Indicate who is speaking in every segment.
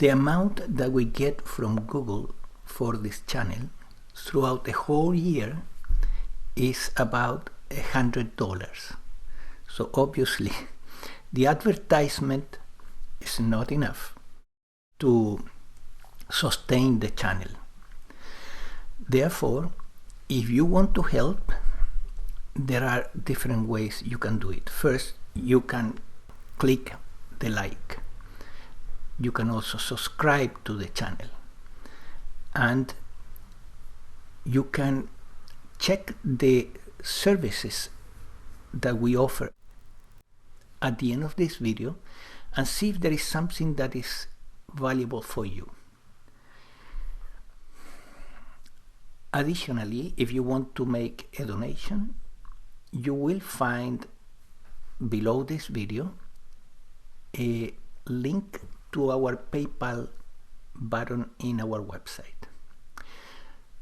Speaker 1: The amount that we get from Google for this channel throughout the whole year is about $100. So obviously the advertisement is not enough to sustain the channel. Therefore, if you want to help, there are different ways you can do it. First, you can click the like. You can also subscribe to the channel. And you can check the services that we offer at the end of this video and see if there is something that is valuable for you. Additionally, if you want to make a donation, you will find below this video a link to our PayPal button in our website.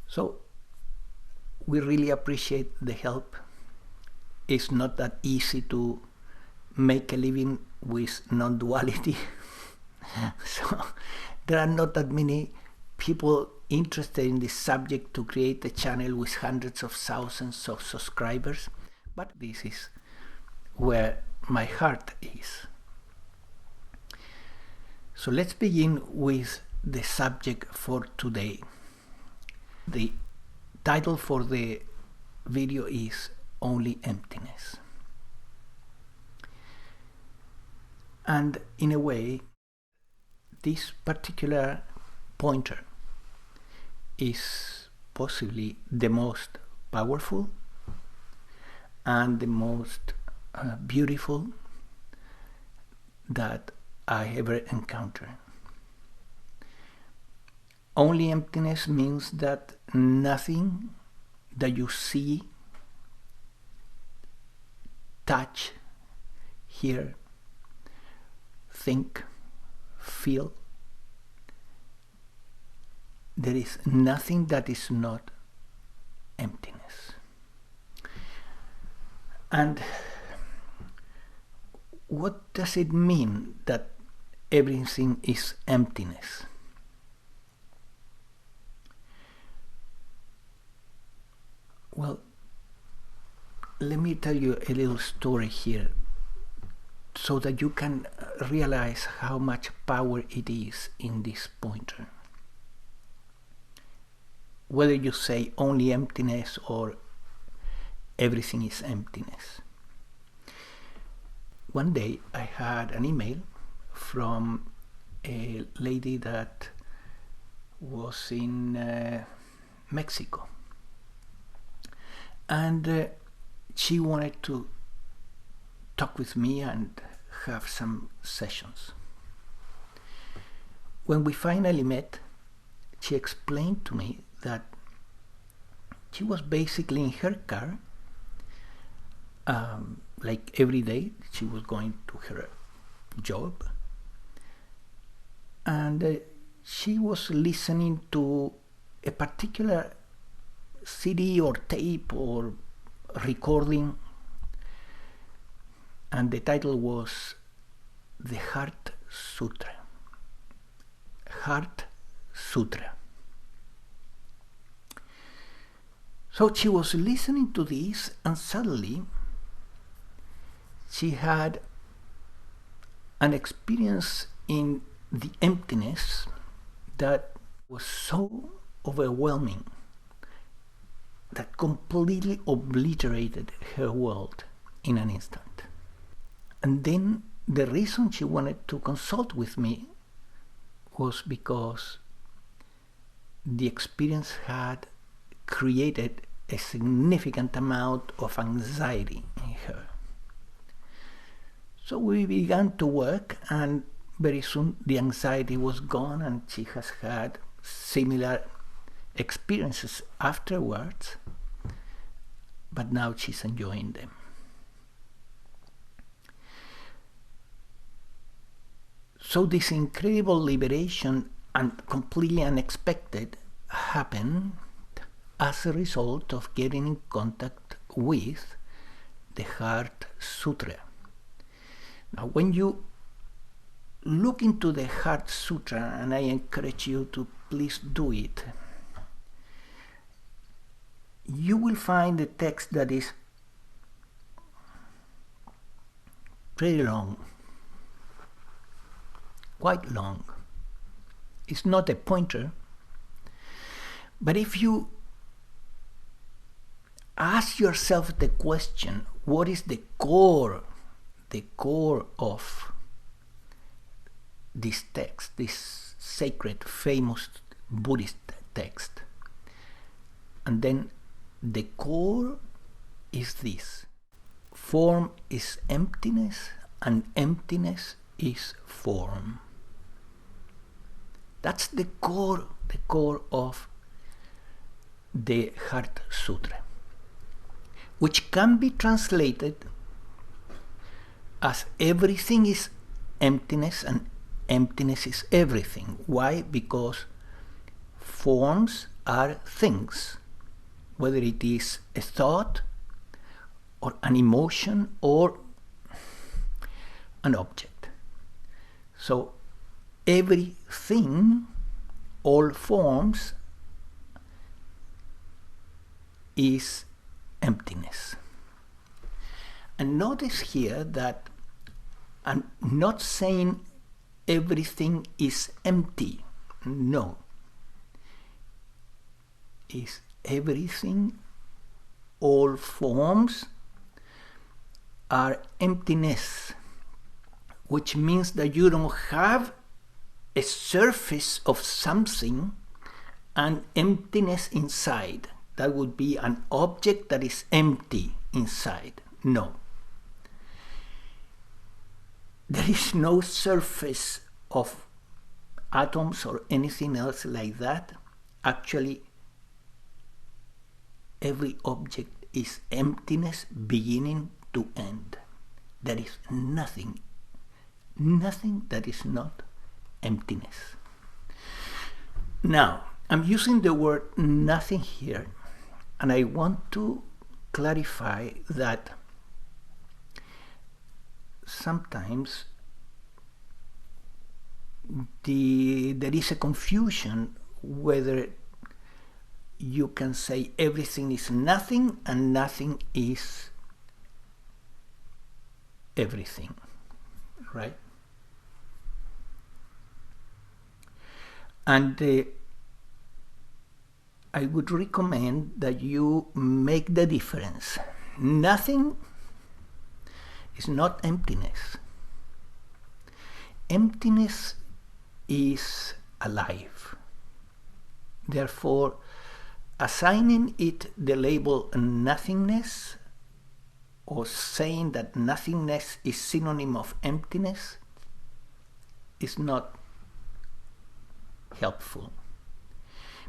Speaker 1: So we really appreciate the help. It's not that easy to make a living with non-duality. So there are not that many people interested in this subject to create a channel with hundreds of thousands of subscribers, but this is where my heart is. So let's begin with the subject for today. The title for the video is Only Emptiness. And in a way, this particular pointer is possibly the most powerful and the most beautiful that I ever encountered. Only emptiness means that nothing that you see, touch, hear, think, feel, there is nothing that is not emptiness. And what does it mean that everything is emptiness? Well, let me tell you a little story here so that you can realize how much power it is in this pointer. Whether you say only emptiness or everything is emptiness. One day I had an email from a lady that was in Mexico, and she wanted to talk with me and have some sessions. When we finally met, she explained to me that she was basically in her car, like every day she was going to her job, and she was listening to a particular CD or tape or recording, and the title was the Heart Sutra. Heart Sutra. So she was listening to this, and suddenly she had an experience in the emptiness that was so overwhelming that completely obliterated her world in an instant. And then the reason she wanted to consult with me was because the experience had created a significant amount of anxiety in her. So we began to work, and very soon the anxiety was gone, and she has had similar experiences afterwards, but now she's enjoying them. So this incredible liberation, and completely unexpected, happened as a result of getting in contact with the Heart Sutra. Now, when you look into the Heart Sutra, and I encourage you to please do it. You will find a text that is pretty long, quite long. It's not a pointer, but if you ask yourself the question, what is the core of this text, this sacred, famous Buddhist text? And then the core is this: form is emptiness, and emptiness is form. That's the core of the Heart Sutra, which can be translated as everything is emptiness and emptiness is everything. Why? Because forms are things, whether it is a thought or an emotion or an object. So everything, all forms, is emptiness. And notice here that I'm not saying everything is empty. No. Is everything, all forms are emptiness, which means that you don't have a surface of something and emptiness inside. That would be an object that is empty inside. No. There is no surface of atoms or anything else like that. Actually, every object is emptiness beginning to end. There is nothing that is not emptiness. Now, I'm using the word nothing here, and I want to clarify that sometimes there is a confusion whether you can say everything is nothing and nothing is everything, right? And I would recommend that you make the difference. Nothing is not emptiness. Emptiness is alive. Therefore, assigning it the label nothingness, or saying that nothingness is synonym of emptiness, is not helpful.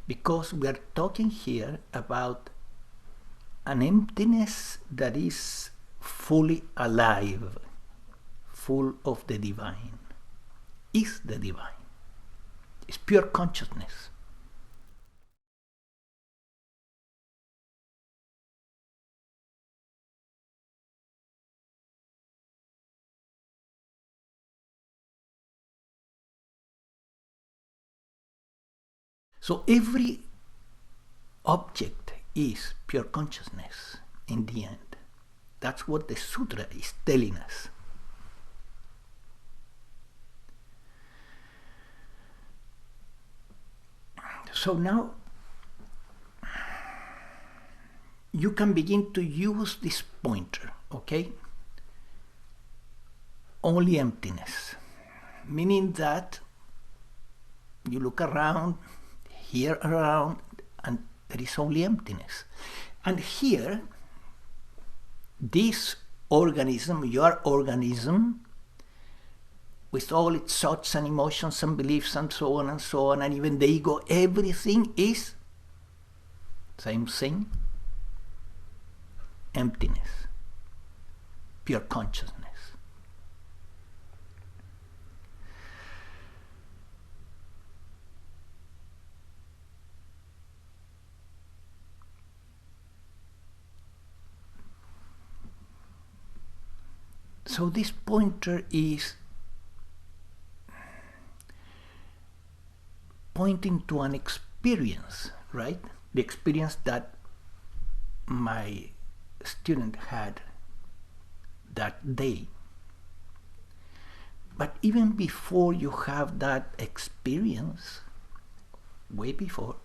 Speaker 1: Because we are talking here about an emptiness that is fully alive, full of the divine, is the divine. It's pure consciousness. So every object is pure consciousness in the end. That's what the sutra is telling us. So now you can begin to use this pointer, okay? Only emptiness, meaning that you look around, here around, and there is only emptiness. And here, this organism, your organism, with all its thoughts and emotions and beliefs and so on, and even the ego, everything is same thing, emptiness, pure consciousness. So this pointer is pointing to an experience, right? The experience that my student had that day. But even before you have that experience, way before,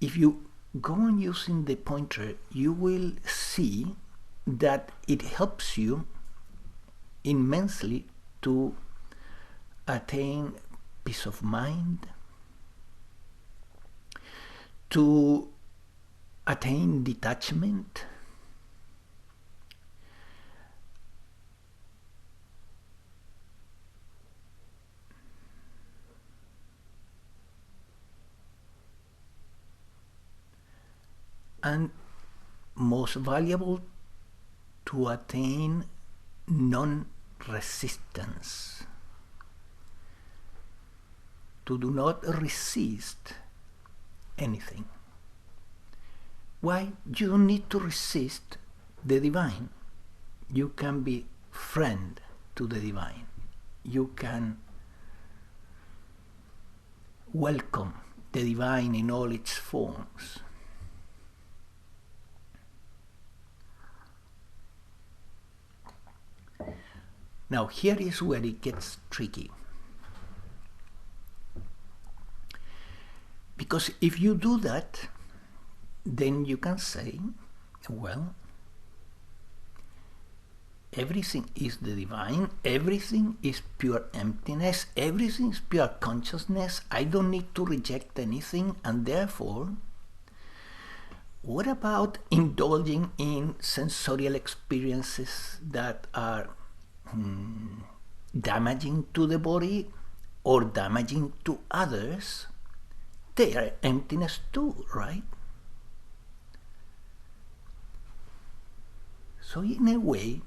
Speaker 1: if you go on using the pointer, you will see that it helps you immensely to attain peace of mind, to attain detachment, and most valuable, to attain non-resistance, to do not resist anything. Why? You don't need to resist the divine. You can be friend to the divine. You can welcome the divine in all its forms. Now here is where it gets tricky. Because if you do that, then you can say, well, everything is the divine, everything is pure emptiness, everything is pure consciousness, I don't need to reject anything, and therefore, what about indulging in sensorial experiences that are damaging to the body or damaging to others? They are emptiness too, right? So in a way,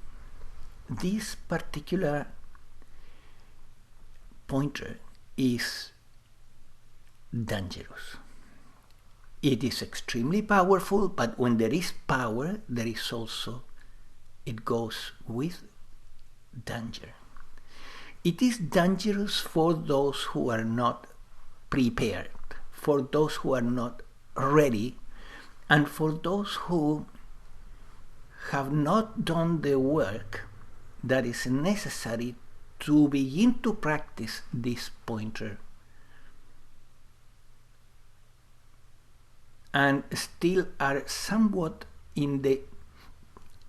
Speaker 1: this particular pointer is dangerous. It is extremely powerful, but when there is power, there is also, it goes with danger. It is dangerous for those who are not prepared, for those who are not ready, and for those who have not done the work that is necessary to begin to practice this pointer, and still are somewhat in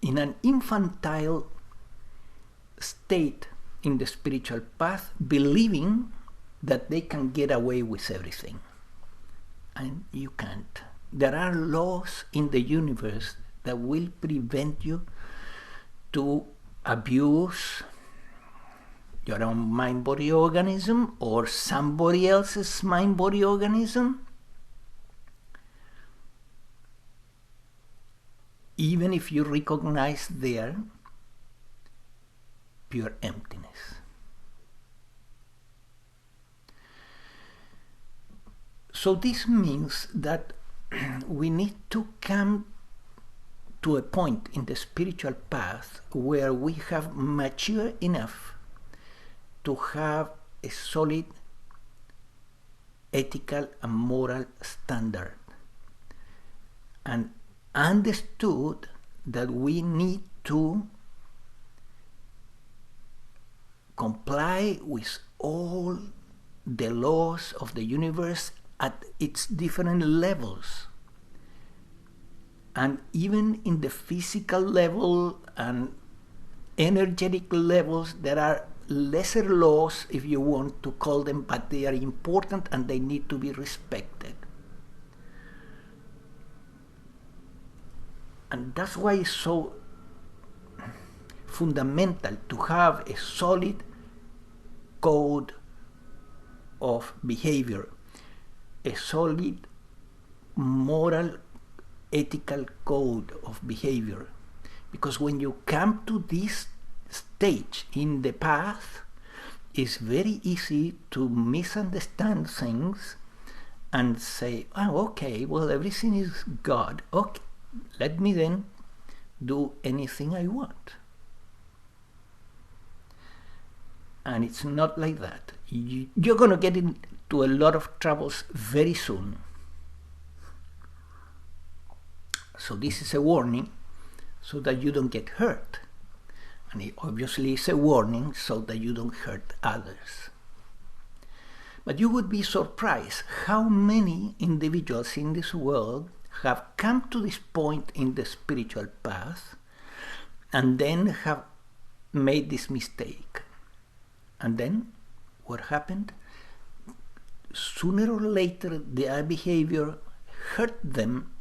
Speaker 1: an infantile state in the spiritual path, believing that they can get away with everything. And you can't. There are laws in the universe that will prevent you to abuse your own mind-body organism or somebody else's mind-body organism, even if you recognize their pure emptiness. So this means that we need to come to a point in the spiritual path where we have matured enough to have a solid ethical and moral standard, and understood that we need to comply with all the laws of the universe at its different levels. And even in the physical level and energetic levels, there are lesser laws, if you want to call them, but they are important and they need to be respected. And that's why it's so fundamental to have a solid code of behavior, a solid moral, ethical code of behavior. Because when you come to this stage in the path, it's very easy to misunderstand things and say, oh, okay, well, everything is God. Okay, let me then do anything I want. And it's not like that. You're going to get to a lot of troubles very soon. So this is a warning so that you don't get hurt. And it obviously is a warning so that you don't hurt others. But you would be surprised how many individuals in this world have come to this point in the spiritual path and then have made this mistake. And then what happened? Sooner or later their behavior hurt them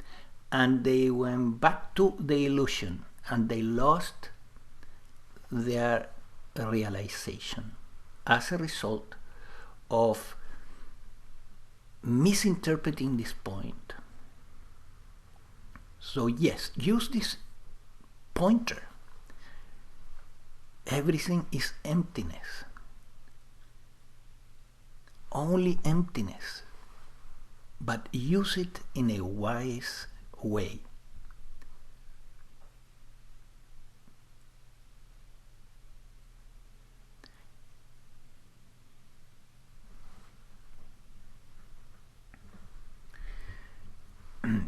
Speaker 1: and they went back to the illusion and they lost their realization as a result of misinterpreting this point. So yes, use this pointer. Everything is emptiness. Only emptiness. But use it in a wise way.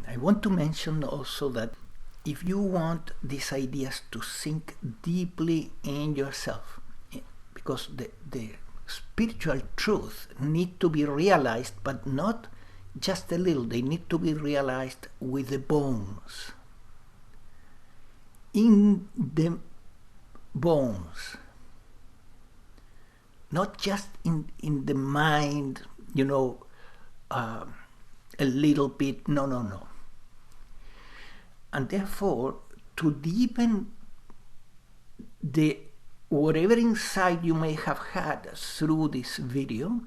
Speaker 1: I want to mention also that if you want these ideas to sink deeply in yourself, because the spiritual truth need to be realized, but not just a little, they need to be realized with the bones. In the bones. Not just in the mind, a little bit, no. And therefore, to deepen the whatever insight you may have had through this video,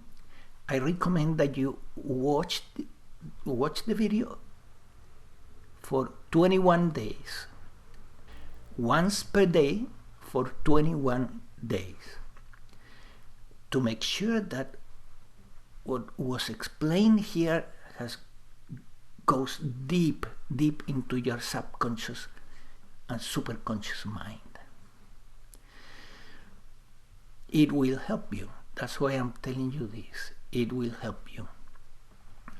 Speaker 1: I recommend that you watch the video for 21 days. Once per day for 21 days. To make sure that what was explained here goes deep into your subconscious and superconscious mind. It will help you. That's why I'm telling you this. It will help you.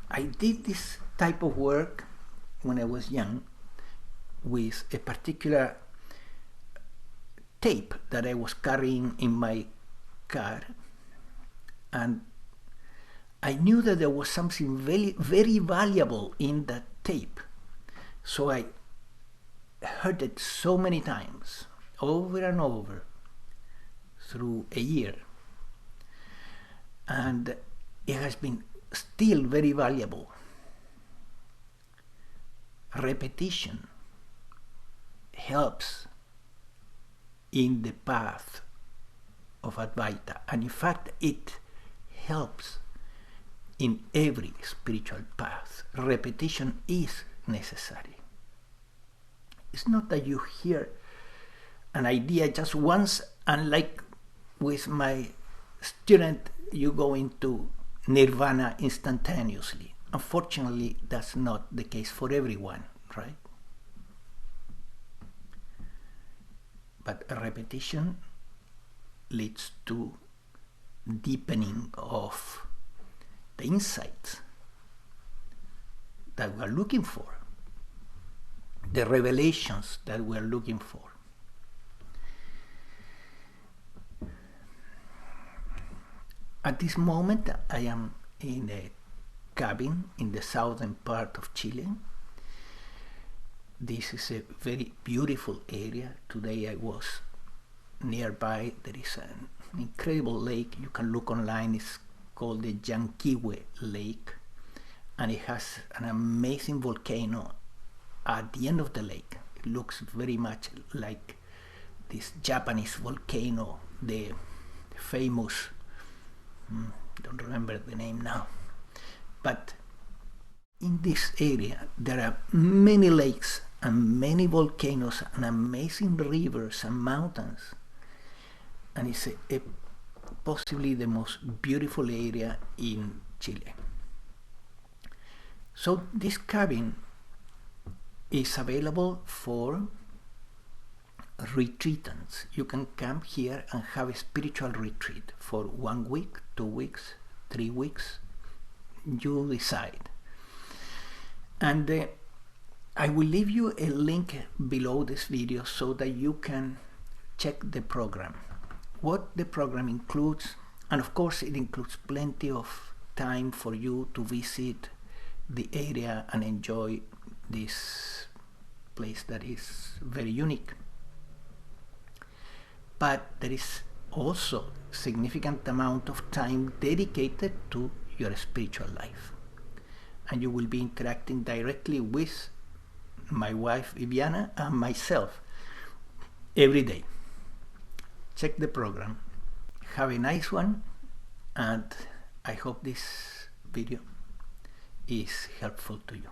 Speaker 1: I did this type of work when I was young with a particular tape that I was carrying in my car, and I knew that there was something very, very valuable in that tape. So I heard it so many times, over and over, through a year. And it has been still very valuable. Repetition helps in the path of Advaita. And in fact, it helps in every spiritual path. Repetition is necessary. It's not that you hear an idea just once and like with my student you go into nirvana instantaneously. Unfortunately, that's not the case for everyone, right? But repetition leads to deepening of the insights that we are looking for, the revelations that we are looking for. At this moment, I am in a cabin in the southern part of Chile. This is a very beautiful area. Today I was nearby. There is an incredible lake. You can look online. It's called the Yanquihue Lake, and it has an amazing volcano at the end of the lake. It looks very much like this Japanese volcano, the famous, don't remember the name now, but in this area there are many lakes and many volcanoes and amazing rivers and mountains, and it's a possibly the most beautiful area in Chile. So this cabin is available for retreatants. You can come here and have a spiritual retreat for 1 week, 2 weeks, 3 weeks. You decide. And I will leave you a link below this video so that you can check the program, what the program includes, and of course it includes plenty of time for you to visit the area and enjoy this place that is very unique. But there is also significant amount of time dedicated to your spiritual life, and you will be interacting directly with my wife Viviana and myself every day. Check the program. Have a nice one, and I hope this video is helpful to you.